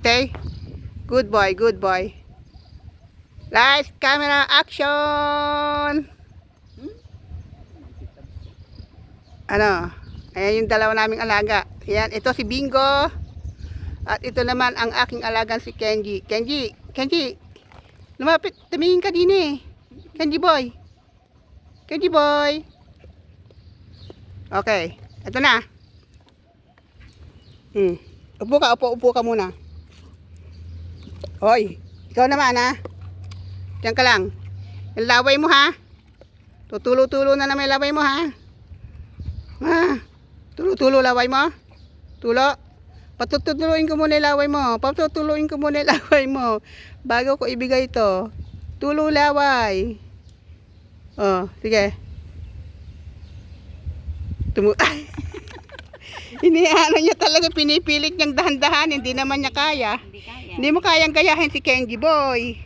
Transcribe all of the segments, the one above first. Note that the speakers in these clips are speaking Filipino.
Stay. Good boy, good boy. Lights, camera, action! Ano? Ayan yung dalawa naming alaga. Ayan, ito si Bingo. At ito naman ang aking alagang si Kenji. Kenji, lumapit, tumingin ka din eh. Kenji boy. Kenji boy. Okay, ito na. Upo ka muna. Hoy, ikaw naman ha. Diyan ka lang. Yung laway mo ha. Tutulo-tulo na naman yung laway mo ha. Tulo-tulo laway mo. Tulo. Patutuluin ko muna yung laway mo. Patutuluin ko muna yung laway mo. Bago ko ibigay ito. Tulo laway. Oh, sige. Iniano niya talaga, pinipilit niyang dahan-dahan. Hindi naman niya kaya. Hindi mo kayang gayahin si Kenji boy.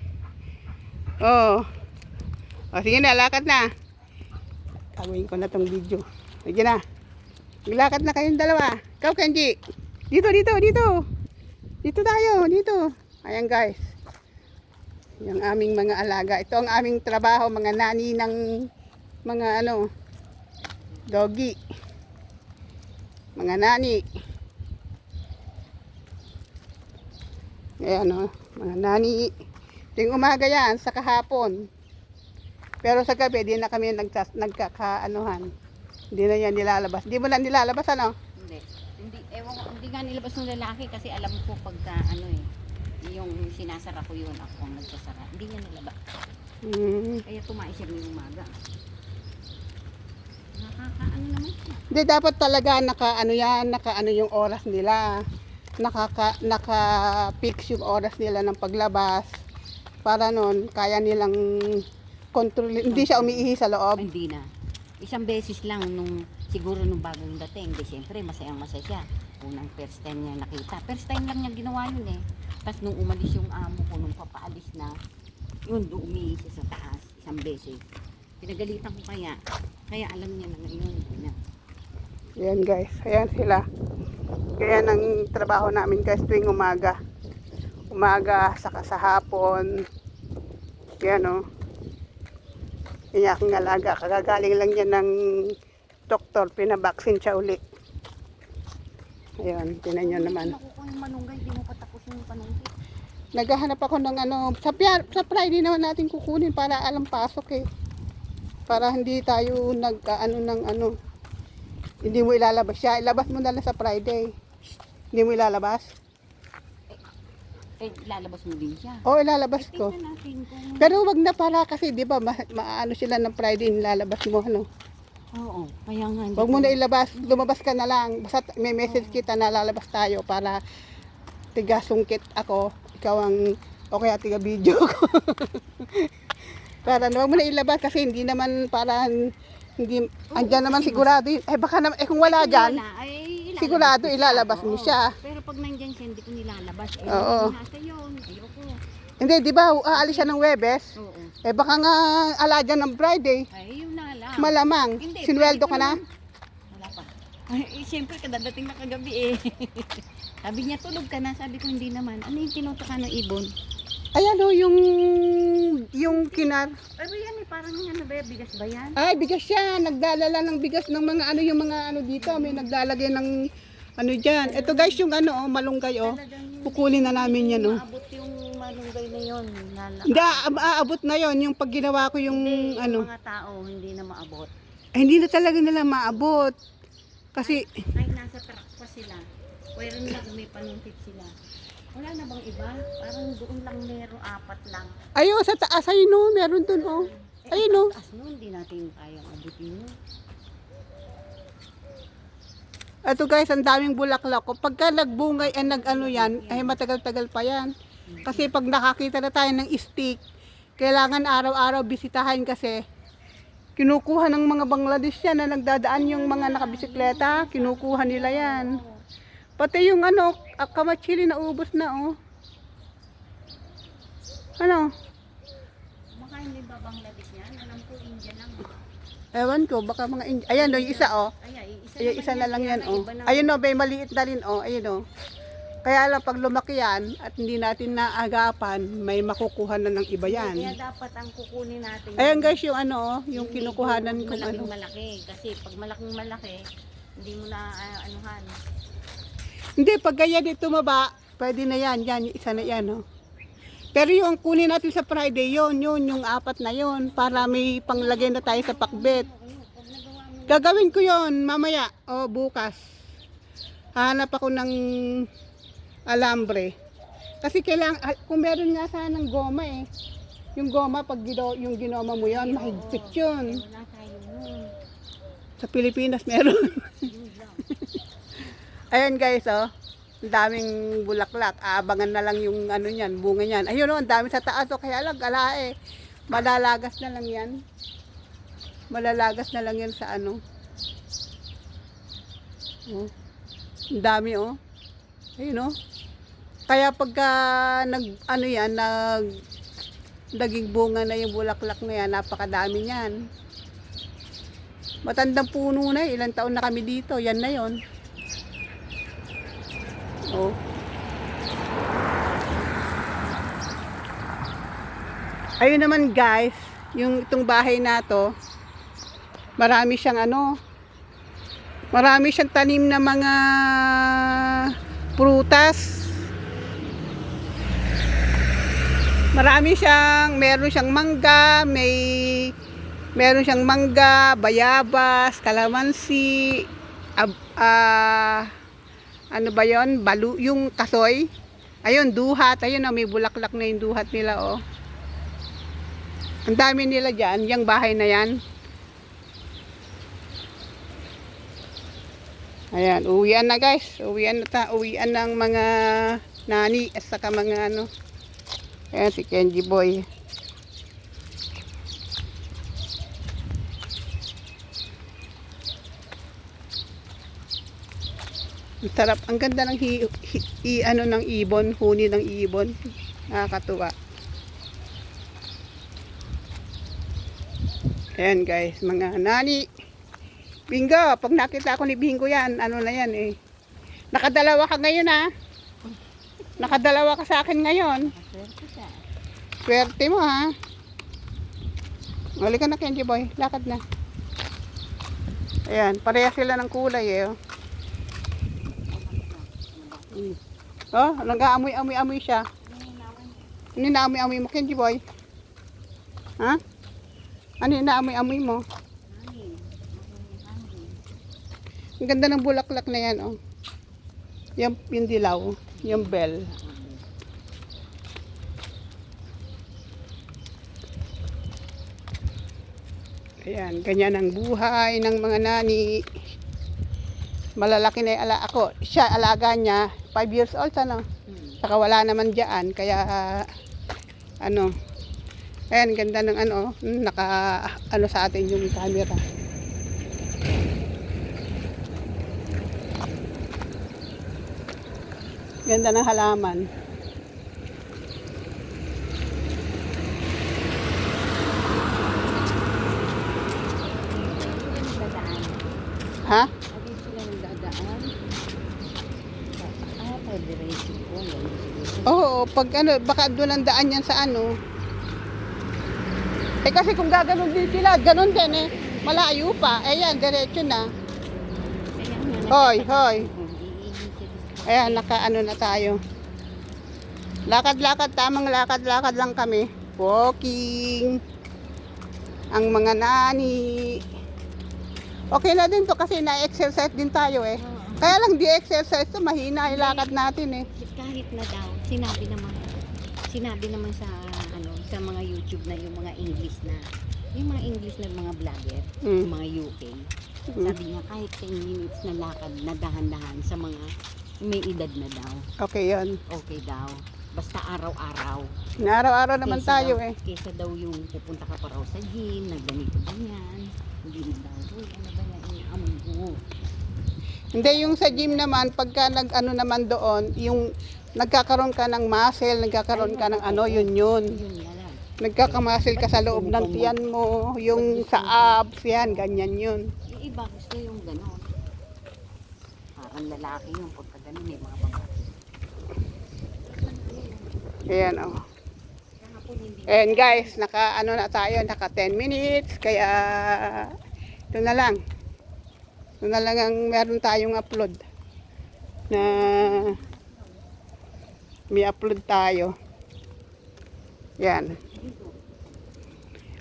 Oh. O sige na, lakad na. Gawin ko na tong video. Sige na. Maglakad na kayong dalawa. Ikaw Kenji. Dito. Dito tayo, dito. Ayan guys. Yung aming mga alaga. Ito ang aming trabaho, mga nani ng mga doggy. Mga nani. Ayan o, mga nani. Ting umaga yan, sa kahapon. Pero sa gabi, di na kami nagkakaanuhan. Hindi na yan nilalabas. Hindi mo na nilalabas, ano? Hindi nga nilabas ng lalaki kasi alam ko pagka yung sinasara ko yun, ako ang nagsasara. Hindi niya nilabas. Kaya tumaisip ng umaga. Nakakaano naman siya. Hindi, dapat talaga nakaano yung oras nila. Naka-fix yung oras nila ng paglabas. Para nun, kaya nilang control. Hindi siya umiihi sa loob. Hindi na. Isang beses lang siguro nung bagong dating. Di siyempre, masayang-masaya siya. Unang first time niya nakita. First time lang niya ginawa yun eh. Tapos nung umalis yung amo ko, nung papaalis na, yun, umiihi siya sa taas. Isang beses. Pinagalitan ko kaya alam niya na ngayon. Ayan guys, ayan sila. Kaya ng trabaho namin guys tuwing umaga. Umaga, saka sa hapon. Ayan o. Yung aking alaga. Kagagaling lang yan ng doktor. Pinabaksin siya uli. Ayan, tinan nyo naman. Nakukuha yung manunggay, di mo patapos yung panunggay. Naghahanap ako ng sa Friday naman natin kukunin para alam pasok eh. Para hindi tayo hindi mo ilalabas siya. Ilabas mo na lang sa Friday. Hindi mo ilalabas? Lalabas mo din siya. Oo, ilalabas ko. Tingnan natin kung... Pero wag na para kasi, di ba, maano sila ng Friday, nilalabas mo, Oo, kaya nga. Wag mo na ilabas, lumabas ka na lang. Basta may message kita na lalabas tayo para tiga sungkit ako, ikaw ang, o kaya tiga video ko. Para wag mo na ilabas kasi hindi naman para, hindi, andyan naman sigurado. Baka naman, kung wala dyan, sigurado ilalabas mo siya. Pero pag nandyan siya, hindi ko nilalabas. Oo. Nasa yun, ayoko. Hindi, di ba, aalis siya ng Webes? Oo. Baka nga ala dyan ng Friday. Ay, yun na lang. Malamang. Hindi, Sinweldo ka na? Wala pa. Siyempre, kadadating na kagabi eh. Sabi niya, tulog ka na. Sabi ko, hindi naman. Ano yung tinutuka ng ibon? Ayan o, yung kinar. Pero yan eh, parang bigas ba yan? Ay, bigas siya. Nagdalala ng bigas ng mga yung mga dito. May naglalagay ng dyan. Ito guys, yung malunggay o. Kukunin na namin yan o. Maabot yung malunggay na yun. Hindi, aabot na yon yung pag ginawa ko yung Hindi, yung mga tao, hindi na maabot. hindi na talaga nila maabot. Kasi, Kahit nasa truck pa sila. Pwede nila kung may panungkit sila. Wala na bang iba? Parang doon lang meron, 4 lang. ayo sa taas, ayun o, meron dun o. Ayun o. Taas nun, hindi natin kayang abutin yun. Ito guys, ang daming bulaklak ko. Pagka nagbungay yan, ay matagal-tagal pa yan. Kasi pag nakakita na tayo ng stick, kailangan araw-araw bisitahin kasi kinukuha ng mga Bangladesh yan na nagdadaan yung mga nakabisikleta, kinukuha nila yan. Pati yung kamachili na ubos na oh. Baka hindi ba Bangladesh yan? Alam ko India lang. Ewan ko, baka mga ayan o, yung isa o. Ay, Ay, isa na lang yan o. Ayun o, may maliit na rin o. Ayun o. Kaya lang pag lumaki yan at hindi natin naagapan, may makukuha na ng iba Kaya yan. dapat ang kukunin natin. Ayan guys, yung ano, yung kinukuhanan kung malaking ano. malaki. Kasi pag malaking malaki, hindi mo na anuhan. Hindi, pag ganyan dito tumaba, pwede na yan. Yan, yung isa na yan. Oh. Pero yung kunin natin sa Friday, yung 4 na yon para may panglagay na tayo sa pakbet. Gagawin ko yon mamaya o bukas. Hanap ako ng alambre. Kasi kailangan, kung meron nga sanang goma eh. Yung goma, pag yung ginoma mo yan, mahigpit yun. Wala tayo nun. Sa Pilipinas meron. Ayan guys, oh. Ang daming bulaklak. Aabangan na lang yung ano niyan, bunga niyan. Ayun oh, ang dami sa taas. Oh, kaya lang, alae. Malalagas na lang yan. Malalagas na lang yan sa ano. Oh. Ang dami oh. Ayun oh. Kaya pagka naging bunga na yung bulaklak na yan, napakadami niyan. Matandang puno na, ilang taon na kami dito, yan na yon. Oh. Ayun naman guys, yung itong bahay na to, marami siyang marami siyang tanim na mga prutas. Meron siyang mangga, meron siyang mangga, bayabas, kalamansi, ano ba yon? Yung kasoy. Ayun, duhat. Ayun, may bulaklak na yung duhat nila, oh. Ang dami nila dyan, yung bahay na yan. Ayan, uwian na guys. Uwian ng mga nani at saka mga ano. Ayan si Kenji Boy. Ang sarap. Ang ganda ng ng ibon, huni ng ibon. Nakakatuwa. Ayan guys, mga nani. Bingo, pag nakita ko ni Bingo yan, ano na yan eh. Nakadalawa ka ngayon ah. Nakadalawa ka sa akin ngayon. Swerte siya. Swerte mo ha. Uli ka na Kenji Boy, lakad na. Ayan, pareha sila ng kulay eh. Oh, oh nag-aamoy-amoy siya. Ano yung naamoy-amoy mo Kenji Boy? Ha? Ano yung naamoy-amoy mo? Ang ganda ng bulaklak na yan oh. Yung dilaw, yung bell. Ayan, ganyan ang buhay ng mga nani. Malalaki na yung ako. Siya, alaga niya, 5 years old, ano? Saka wala naman dyan, kaya, ayan, ganda ng sa atin yung camera. Ganda ng halaman. Ha? Sabi sila ng dadaan. Pwede rin po. Oo, pag baka doon ang daan yan sa ano. Eh kasi kung gaganon din sila, ganon din eh. Malayo pa. Ayan, diretso na. Hoy. Ayan, na tayo. Lakad-lakad, tamang lakad-lakad lang kami. Walking. Ang mga nani. Okay na din to kasi na-exercise din tayo eh. Kaya lang di exercise to, mahina yung lakad natin eh. Kahit na daw, sinabi naman sa sa mga YouTube na yung mga English na mga vlogger, yung mga UK. Sabi niya kahit 10 minutes na lakad na dahan-dahan sa mga may edad na daw. Okay yun. Okay daw. Basta araw-araw. Araw-araw naman tayo daw, eh. Kesa daw yung pupunta ka pa raw sa gym, nagganito ganyan. Hindi na daw. Ano ba yan? Inaamoy ko. Hindi, yung sa gym naman, pagka naman doon, yung nagkakaroon ka ng muscle, nagkakaroon ka ng yun. Yun nga lang. Nagkakamuscle ka sa loob ng tiyan mo, yung sa abs, yan, ganyan yun. Yung iba gusto yung gano'n. Parang lalaki yung pagka gano'n, may mga babae. Ayan, oh. Kahapon hindi. And guys, naka ano na tayo, naka 10 minutes, kaya ito na lang. Ito na lang ang meron tayong upload. Na may upload tayo. Yan.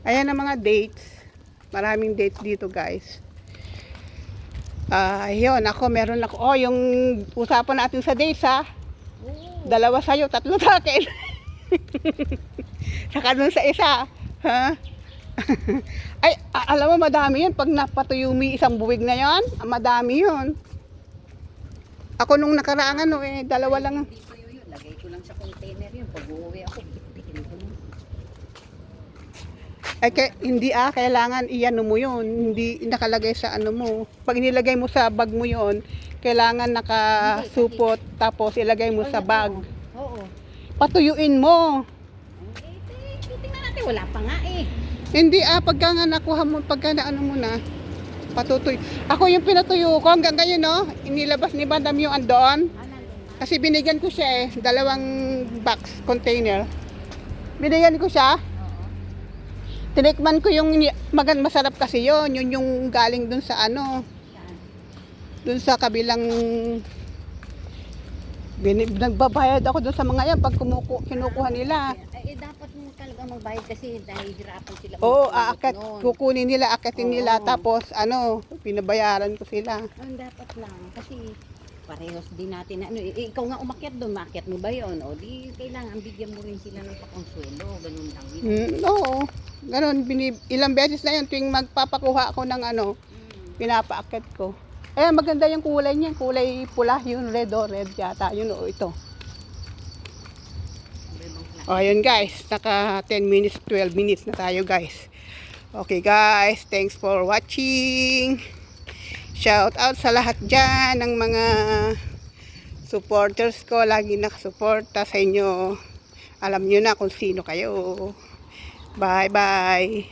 Ayan ang mga dates. Maraming dates dito, guys. Yun, ako meron ako. Oh, yung usapan natin sa dates, ha. Oo. 2 sa'yo, 3 sa akin. Saka dun sa isa. Ha? Ay, alam mo, madami yun. Pag napatuyo mo yung isang buwig na yun, madami yun. Ako nung nakaraan, 2 lang. Hindi ko yun. Lagay ko lang sa container yun. Pag uuwi ako, bitbitin ko lang. Ay, hindi kailangan iyan mo yun. Hindi nakalagay sa ano mo. Pag nilagay mo sa bag mo yun, kailangan nakasupot, tapos ilagay mo sa bag. Oo. Patuyuin mo. Tingnan natin. Wala pa nga eh. Hindi pagka nga nakuha mo, pagka na ano mo na, patutoy. Ako yung pinatuyo ko, hanggang ngayon no, inilabas ni Madam yung andoon. Kasi binigyan ko siya 2 box container. Binigyan ko siya. Tinikman ko yung masarap kasi yun yung galing dun sa ano, dun sa kabilang, nagbabayad ako dun sa mga yan pag kinukuha nila. Dapat mo talaga magbayad kasi nahihirapan sila. Oo, magpulot nun. kukunin nila, akitin nila, Oo. tapos pinabayaran ko sila. Ang dapat lang kasi parehos din natin na, ikaw nga umakyat doon, maakyat mo ba yun? O di kailangan bigyan mo rin sila ng pakonsuelo, ganun lang yun. Oo, ganun, ilang beses na yun, tuwing magpapakuha ako ng pinapaakyat ko. Maganda yung kulay niya, kulay pula, yun, red yata, yun ito. Ayun guys, naka 10 minutes, 12 minutes na tayo guys. Okay guys, thanks for watching. Shout out sa lahat dyan ng mga supporters ko. Lagi nakasuporta sa inyo. Alam nyo na kung sino kayo. Bye bye.